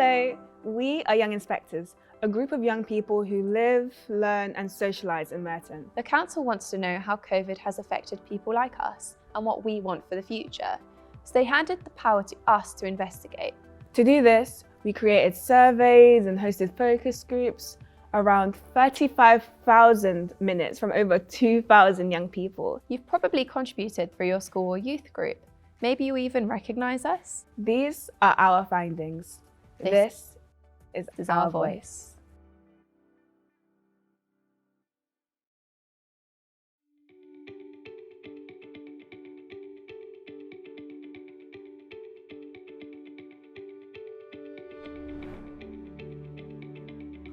Hello, we are Young Inspectors, a group of young people who live, learn and socialise in Merton. The council wants to know how COVID has affected people like us and what we want for the future. So they handed the power to us to investigate. To do this, we created surveys and hosted focus groups, around 35,000 minutes from over 2,000 young people. You've probably contributed through your school or youth group. Maybe you even recognise us. These are our findings. This is our voice.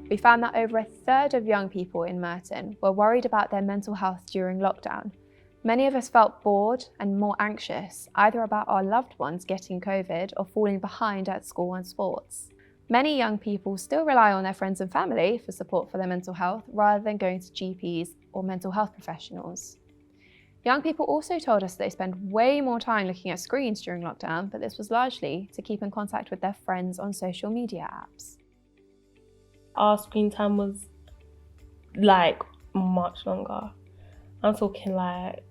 We found that over a third of young people in Merton were worried about their mental health during lockdown. Many of us felt bored and more anxious, either about our loved ones getting COVID or falling behind at school and sports. Many young people still rely on their friends and family for support for their mental health rather than going to GPs or mental health professionals. Young people also told us they spend way more time looking at screens during lockdown, but this was largely to keep in contact with their friends on social media apps. Our screen time was like much longer. I'm talking like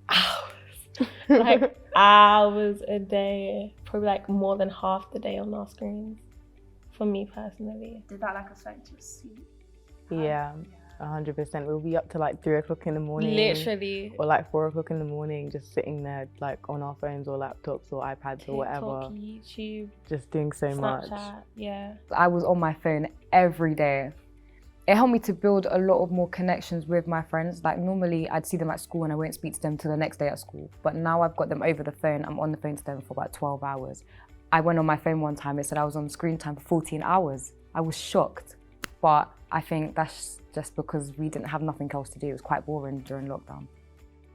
hours, like hours a day, probably like more than half the day on our screens, for me personally. Did that like affect your sleep? Yeah, 100%. We'll be up to like 3 o'clock in the morning. Literally. Or like 4 o'clock in the morning, just sitting there like on our phones or laptops or iPads TikTok, or whatever. YouTube, just doing so much. Snapchat, yeah. I was on my phone every day. It helped me to build a lot of more connections with my friends. Like normally I'd see them at school and I won't speak to them till the next day at school. But now I've got them over the phone. I'm on the phone to them for about 12 hours. I went on my phone one time, it said I was on screen time for 14 hours. I was shocked, but I think that's just because we didn't have nothing else to do. It was quite boring during lockdown.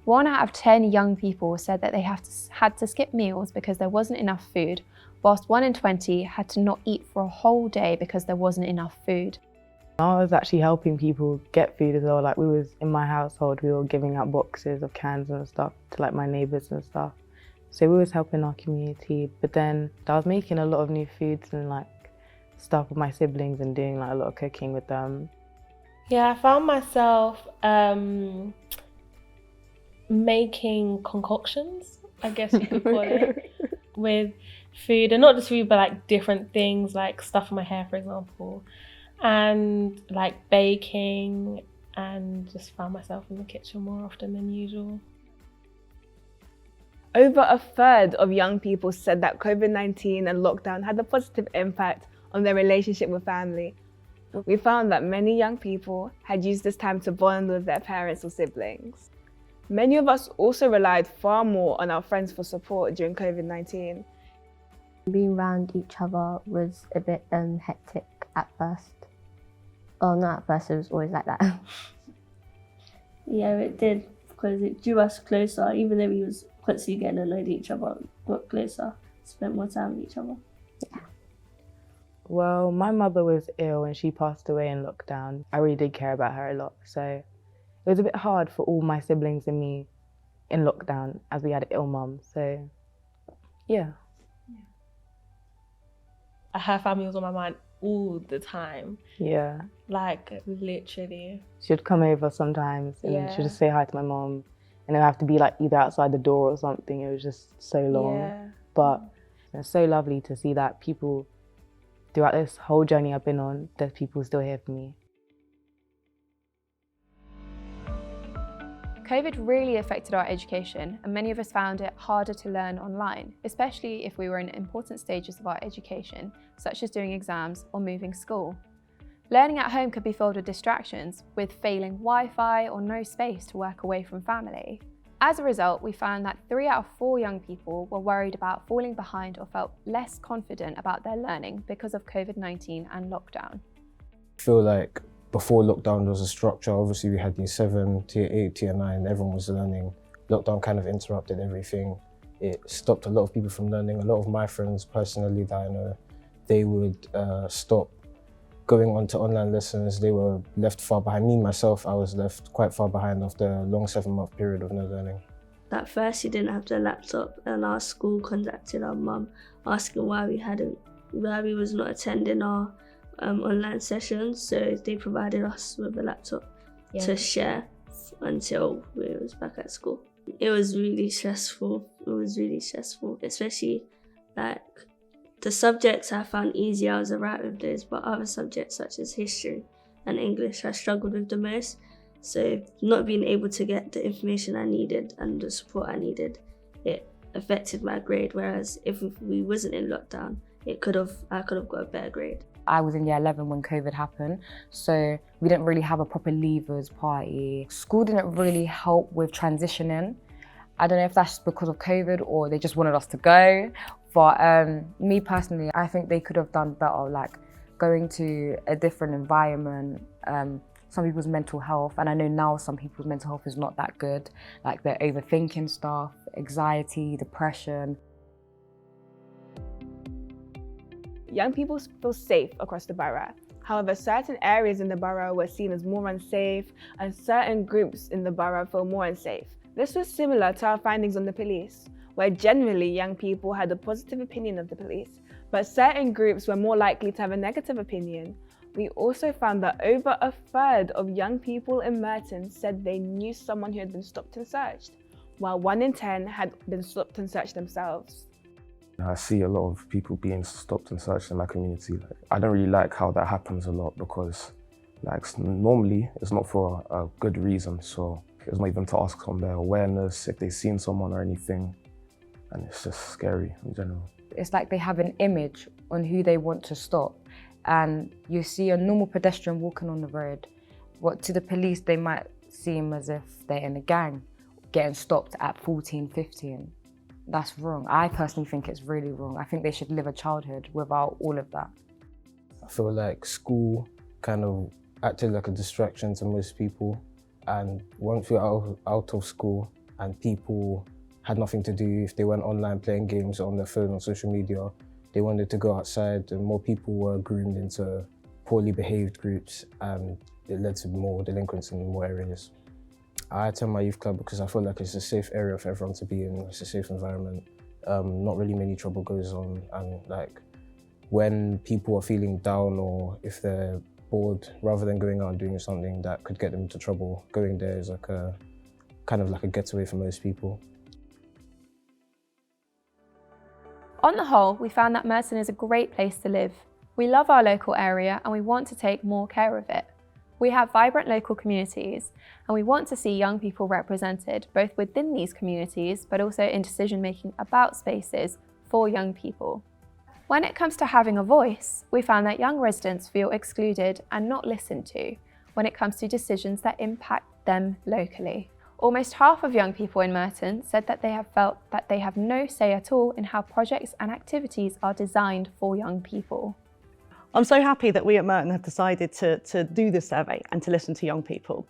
1 out of 10 young people said that they had to skip meals because there wasn't enough food, whilst 1 in 20 had to not eat for a whole day because there wasn't enough food. I was actually helping people get food as well. Like we was in my household, we were giving out boxes of cans and stuff to like my neighbours and stuff. So we was helping our community, but then I was making a lot of new foods and like stuff with my siblings and doing like a lot of cooking with them. Yeah, I found myself making concoctions, I guess you could call it, with food, and not just food, but like different things, like stuff for my hair, for example, and like baking, and just found myself in the kitchen more often than usual. Over a third of young people said that COVID-19 and lockdown had a positive impact on their relationship with family. We found that many young people had used this time to bond with their parents or siblings. Many of us also relied far more on our friends for support during COVID-19. Being around each other was a bit hectic at first. Oh, not at first, it was always like that. Yeah, it did, because it drew us closer, even though we was constantly getting annoyed at each other, got closer, spent more time with each other. Yeah. Well, my mother was ill and she passed away in lockdown. I really did care about her a lot, so it was a bit hard for all my siblings and me in lockdown as we had an ill mum, so yeah. Her family was on my mind all the time. Yeah. Like literally. She'd come over sometimes and she'd just say hi to my mom, and it would have to be like either outside the door or something. It was just so long. Yeah. But it's so lovely to see that people, throughout this whole journey I've been on, there's people still here for me. COVID really affected our education, and many of us found it harder to learn online, especially if we were in important stages of our education, such as doing exams or moving school. Learning at home could be filled with distractions, with failing Wi-Fi or no space to work away from family. As a result, we found that 3 out of 4 young people were worried about falling behind or felt less confident about their learning because of COVID-19 and lockdown. I feel like before lockdown there was a structure. Obviously we had Year 7, Tier 8, Tier 9, everyone was learning. Lockdown kind of interrupted everything. It stopped a lot of people from learning. A lot of my friends personally that I know, they would stop going on to online lessons. They were left far behind. Me, myself, I was left quite far behind after a long 7-month period of no learning. At first, he didn't have the laptop, and our school contacted our mum asking why we hadn't Ravi was not attending our online sessions, so they provided us with a laptop to share until we was back at school. It was really stressful. Especially like the subjects I found easier. I was alright with those, but other subjects such as history and English I struggled with the most. So not being able to get the information I needed and the support I needed, it affected my grade. Whereas if we wasn't in lockdown, I could have got a better grade. I was in year 11 when COVID happened, so we didn't really have a proper leavers party. School didn't really help with transitioning. I don't know if that's because of COVID or they just wanted us to go, but me personally, I think they could have done better, like going to a different environment, some people's mental health, and I know now some people's mental health is not that good, like they're overthinking stuff, anxiety, depression. Young people feel safe across the borough. However, certain areas in the borough were seen as more unsafe, and certain groups in the borough feel more unsafe. This was similar to our findings on the police, where generally young people had a positive opinion of the police, but certain groups were more likely to have a negative opinion. We also found that over a third of young people in Merton said they knew someone who had been stopped and searched, while 1 in 10 had been stopped and searched themselves. I see a lot of people being stopped and searched in my community. I don't really like how that happens a lot because normally it's not for a good reason, so it's not even to ask on their awareness, if they've seen someone or anything, and it's just scary in general. It's like they have an image on who they want to stop, and you see a normal pedestrian walking on the road. What to the police, they might seem as if they're in a gang, getting stopped at 14, 15. That's wrong. I personally think it's really wrong. I think they should live a childhood without all of that. I feel like school kind of acted like a distraction to most people, and once you're out of school and people had nothing to do, if they went online playing games on their phone on social media, they wanted to go outside, and more people were groomed into poorly behaved groups, and it led to more delinquents in more areas. I attend my youth club because I feel like it's a safe area for everyone to be in. It's a safe environment. Not really many trouble goes on, and like when people are feeling down or if they're bored, rather than going out and doing something that could get them into trouble, going there is like a kind of like a getaway for most people. On the whole, we found that Merton is a great place to live. We love our local area and we want to take more care of it. We have vibrant local communities and we want to see young people represented both within these communities but also in decision making about spaces for young people. When it comes to having a voice, we found that young residents feel excluded and not listened to when it comes to decisions that impact them locally. Almost half of young people in Merton said that they have felt that they have no say at all in how projects and activities are designed for young people. I'm so happy that we at Merton have decided to do this survey and to listen to young people.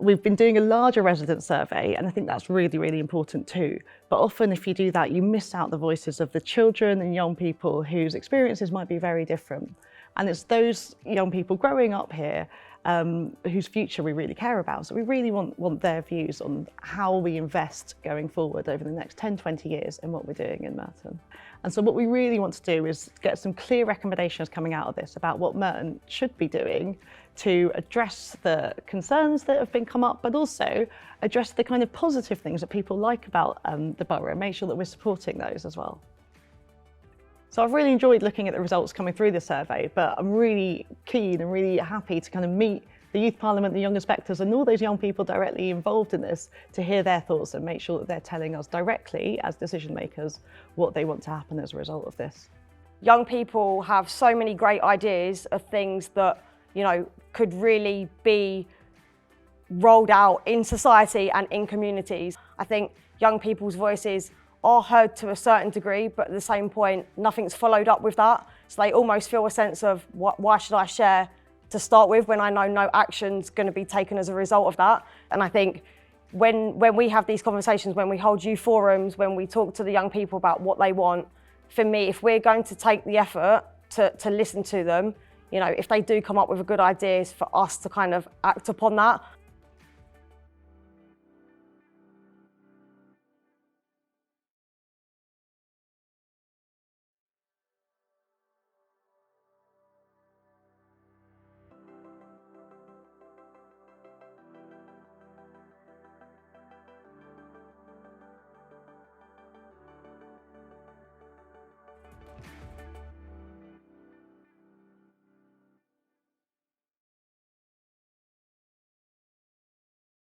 We've been doing a larger resident survey, and I think that's really, really important too. But often if you do that, you miss out the voices of the children and young people whose experiences might be very different. And it's those young people growing up here whose future we really care about. So we really want their views on how we invest going forward over the next 10, 20 years in what we're doing in Merton. And so what we really want to do is get some clear recommendations coming out of this about what Merton should be doing to address the concerns that have been come up, but also address the kind of positive things that people like about the borough and make sure that we're supporting those as well. So I've really enjoyed looking at the results coming through the survey, but I'm really keen and really happy to kind of meet the Youth Parliament, the young inspectors and all those young people directly involved in this to hear their thoughts and make sure that they're telling us directly as decision makers what they want to happen as a result of this. Young people have so many great ideas of things that, you know, could really be rolled out in society and in communities. I think young people's voices are heard to a certain degree, but at the same point, nothing's followed up with that. So they almost feel a sense of, why should I share to start with when I know no action's going to be taken as a result of that? And I think when we have these conversations, when we hold youth forums, when we talk to the young people about what they want, for me, if we're going to take the effort to listen to them, you know, if they do come up with a good ideas for us to kind of act upon that,